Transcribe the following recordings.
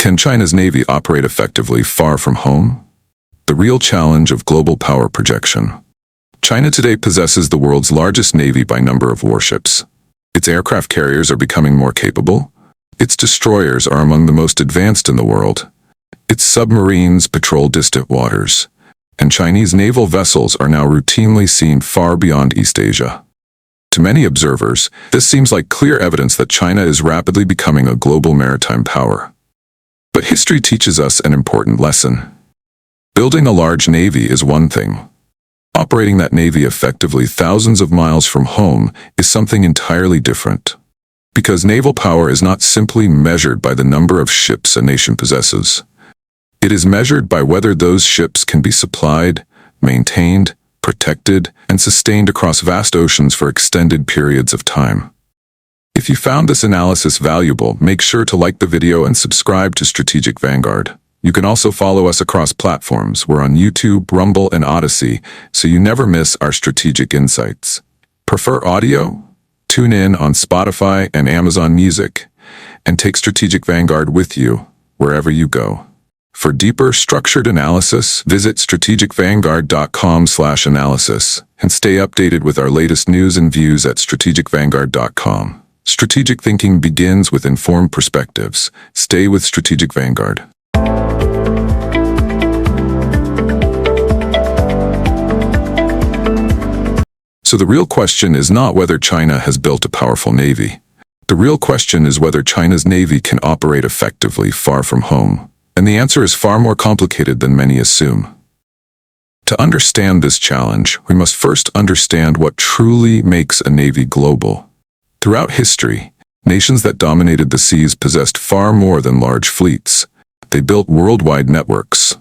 Can China's Navy operate effectively far from home? The real challenge of global power projection. China today possesses the world's largest navy by number of warships. Its aircraft carriers are becoming more capable. Its destroyers are among the most advanced in the world. Its submarines patrol distant waters. And Chinese naval vessels are now routinely seen far beyond East Asia. To many observers, this seems like clear evidence that China is rapidly becoming a global maritime power. But history teaches us an important lesson. Building a large navy is one thing. Operating that navy effectively thousands of miles from home is something entirely different. Because naval power is not simply measured by the number of ships a nation possesses. It is measured by whether those ships can be supplied, maintained, protected, and sustained across vast oceans for extended periods of time. If you found this analysis valuable, make sure to like the video and subscribe to Strategic Vanguard. You can also follow us across platforms. We're on YouTube, Rumble, and Odyssey, so you never miss our strategic insights. Prefer audio? Tune in on Spotify and Amazon Music, and take Strategic Vanguard with you wherever you go. For deeper, structured analysis, visit strategicvanguard.com/analysis and stay updated with our latest news and views at strategicvanguard.com. Strategic thinking begins with informed perspectives. Stay with Strategic Vanguard. So the real question is not whether China has built a powerful navy. The real question is whether China's navy can operate effectively far from home. And the answer is far more complicated than many assume. To understand this challenge, we must first understand what truly makes a navy global. Throughout history, nations that dominated the seas possessed far more than large fleets. They built worldwide networks.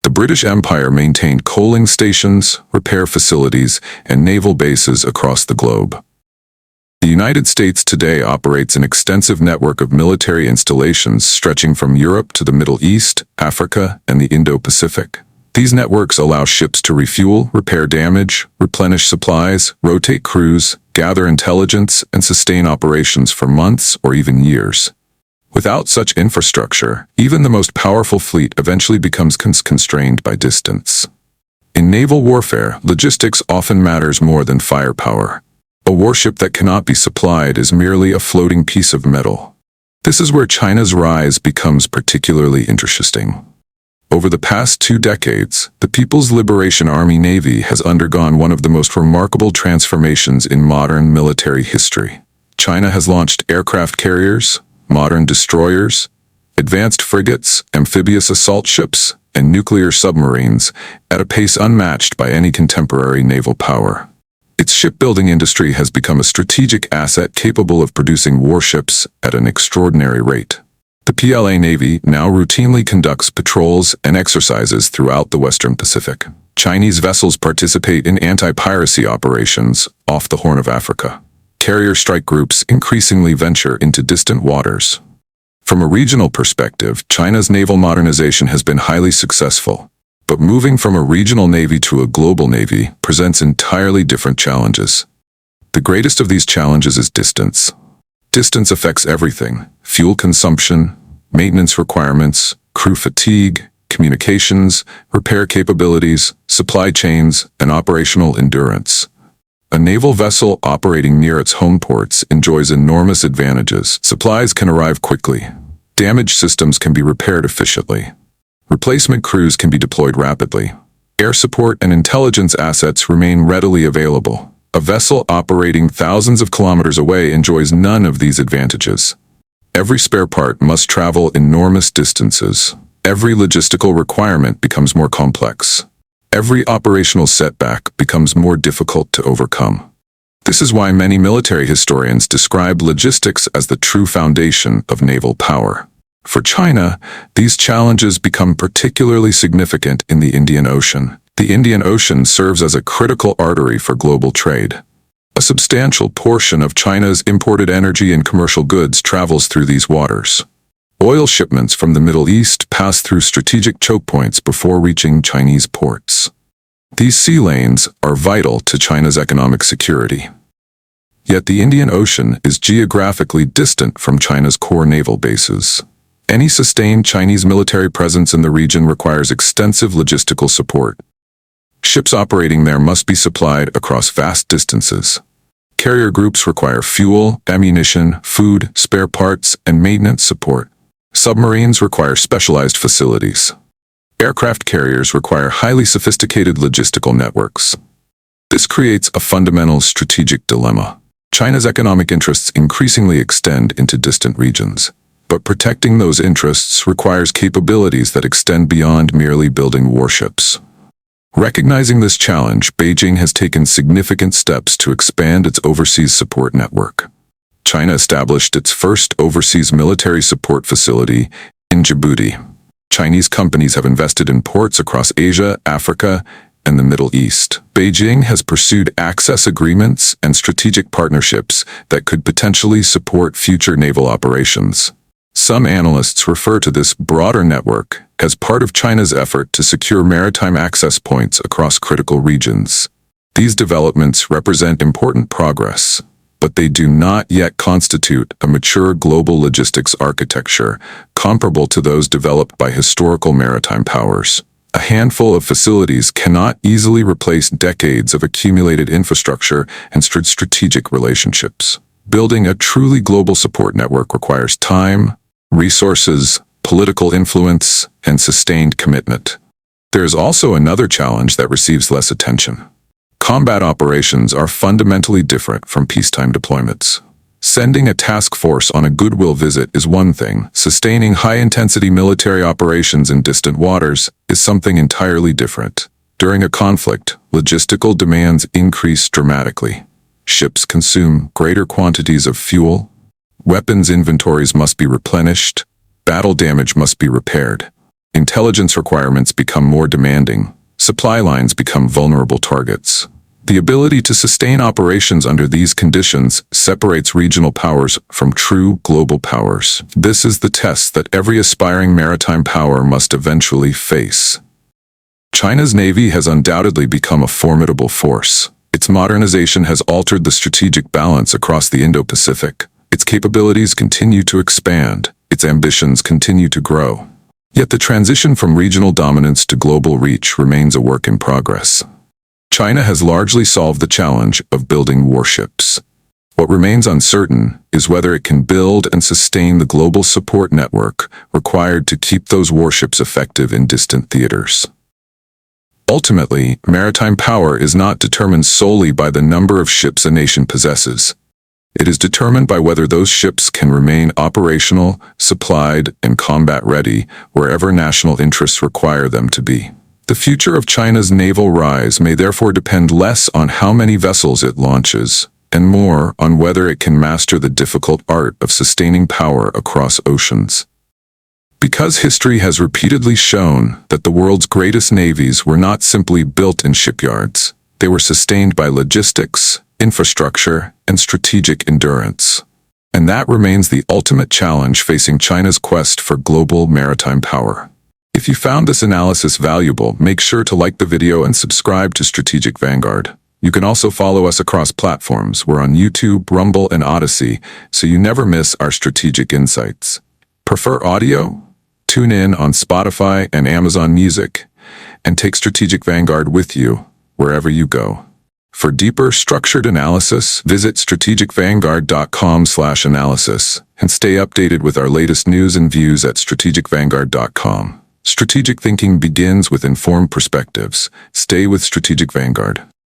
The British Empire maintained coaling stations, repair facilities, and naval bases across the globe. The United States today operates an extensive network of military installations stretching from Europe to the Middle East, Africa, and the Indo-Pacific. These networks allow ships to refuel, repair damage, replenish supplies, rotate crews, gather intelligence, and sustain operations for months or even years. Without such infrastructure, even the most powerful fleet eventually becomes constrained by distance. In naval warfare, logistics often matters more than firepower. A warship that cannot be supplied is merely a floating piece of metal. This is where China's rise becomes particularly interesting. Over the past 2 decades, the People's Liberation Army Navy has undergone one of the most remarkable transformations in modern military history. China has launched aircraft carriers, modern destroyers, advanced frigates, amphibious assault ships, and nuclear submarines at a pace unmatched by any contemporary naval power. Its shipbuilding industry has become a strategic asset capable of producing warships at an extraordinary rate. The PLA Navy now routinely conducts patrols and exercises throughout the Western Pacific. Chinese vessels participate in anti-piracy operations off the Horn of Africa. Carrier strike groups increasingly venture into distant waters. From a regional perspective, China's naval modernization has been highly successful. But moving from a regional navy to a global navy presents entirely different challenges. The greatest of these challenges is distance. Distance affects everything: fuel consumption, maintenance requirements, crew fatigue, communications, repair capabilities, supply chains, and operational endurance. A naval vessel operating near its home ports enjoys enormous advantages. Supplies can arrive quickly. Damaged systems can be repaired efficiently. Replacement crews can be deployed rapidly. Air support and intelligence assets remain readily available. A vessel operating thousands of kilometers away enjoys none of these advantages. Every spare part must travel enormous distances. Every logistical requirement becomes more complex. Every operational setback becomes more difficult to overcome. This is why many military historians describe logistics as the true foundation of naval power. For China, these challenges become particularly significant in the Indian Ocean. The Indian Ocean serves as a critical artery for global trade. A substantial portion of China's imported energy and commercial goods travels through these waters. Oil shipments from the Middle East pass through strategic choke points before reaching Chinese ports. These sea lanes are vital to China's economic security. Yet the Indian Ocean is geographically distant from China's core naval bases. Any sustained Chinese military presence in the region requires extensive logistical support. Ships operating there must be supplied across vast distances. Carrier groups require fuel, ammunition, food, spare parts, and maintenance support. Submarines require specialized facilities. Aircraft carriers require highly sophisticated logistical networks. This creates a fundamental strategic dilemma. China's economic interests increasingly extend into distant regions, but protecting those interests requires capabilities that extend beyond merely building warships. Recognizing this challenge, Beijing has taken significant steps to expand its overseas support network. China established its first overseas military support facility in Djibouti. Chinese companies have invested in ports across Asia, Africa, and the Middle East. Beijing has pursued access agreements and strategic partnerships that could potentially support future naval operations. Some analysts refer to this broader network as part of China's effort to secure maritime access points across critical regions. These developments represent important progress, but they do not yet constitute a mature global logistics architecture comparable to those developed by historical maritime powers. A handful of facilities cannot easily replace decades of accumulated infrastructure and strategic relationships. Building a truly global support network requires time, resources, political influence, and sustained commitment. There is also another challenge that receives less attention. Combat operations are fundamentally different from peacetime deployments. Sending a task force on a goodwill visit is one thing. Sustaining high-intensity military operations in distant waters is something entirely different. During a conflict, logistical demands increase dramatically. Ships consume greater quantities of fuel. Weapons inventories must be replenished. Battle damage must be repaired. Intelligence requirements become more demanding. Supply lines become vulnerable targets. The ability to sustain operations under these conditions separates regional powers from true global powers. This is the test that every aspiring maritime power must eventually face. China's navy has undoubtedly become a formidable force. Its modernization has altered the strategic balance across the Indo-Pacific. Its capabilities continue to expand. Its ambitions continue to grow. Yet the transition from regional dominance to global reach remains a work in progress. China has largely solved the challenge of building warships. What remains uncertain is whether it can build and sustain the global support network required to keep those warships effective in distant theaters. Ultimately, maritime power is not determined solely by the number of ships a nation possesses. It is determined by whether those ships can remain operational, supplied, and combat-ready wherever national interests require them to be. The future of China's naval rise may therefore depend less on how many vessels it launches, and more on whether it can master the difficult art of sustaining power across oceans. Because history has repeatedly shown that the world's greatest navies were not simply built in shipyards, they were sustained by logistics, infrastructure, and strategic endurance. And that remains the ultimate challenge facing China's quest for global maritime power. If you found this analysis valuable, make sure to like the video and subscribe to Strategic Vanguard. You can also follow us across platforms. We're on YouTube, Rumble, and Odyssey, so you never miss our strategic insights. Prefer audio? Tune in on Spotify and Amazon Music, and take Strategic Vanguard with you wherever you go. For deeper, structured analysis, visit strategicvanguard.com/analysis and stay updated with our latest news and views at strategicvanguard.com. Strategic thinking begins with informed perspectives. Stay with Strategic Vanguard.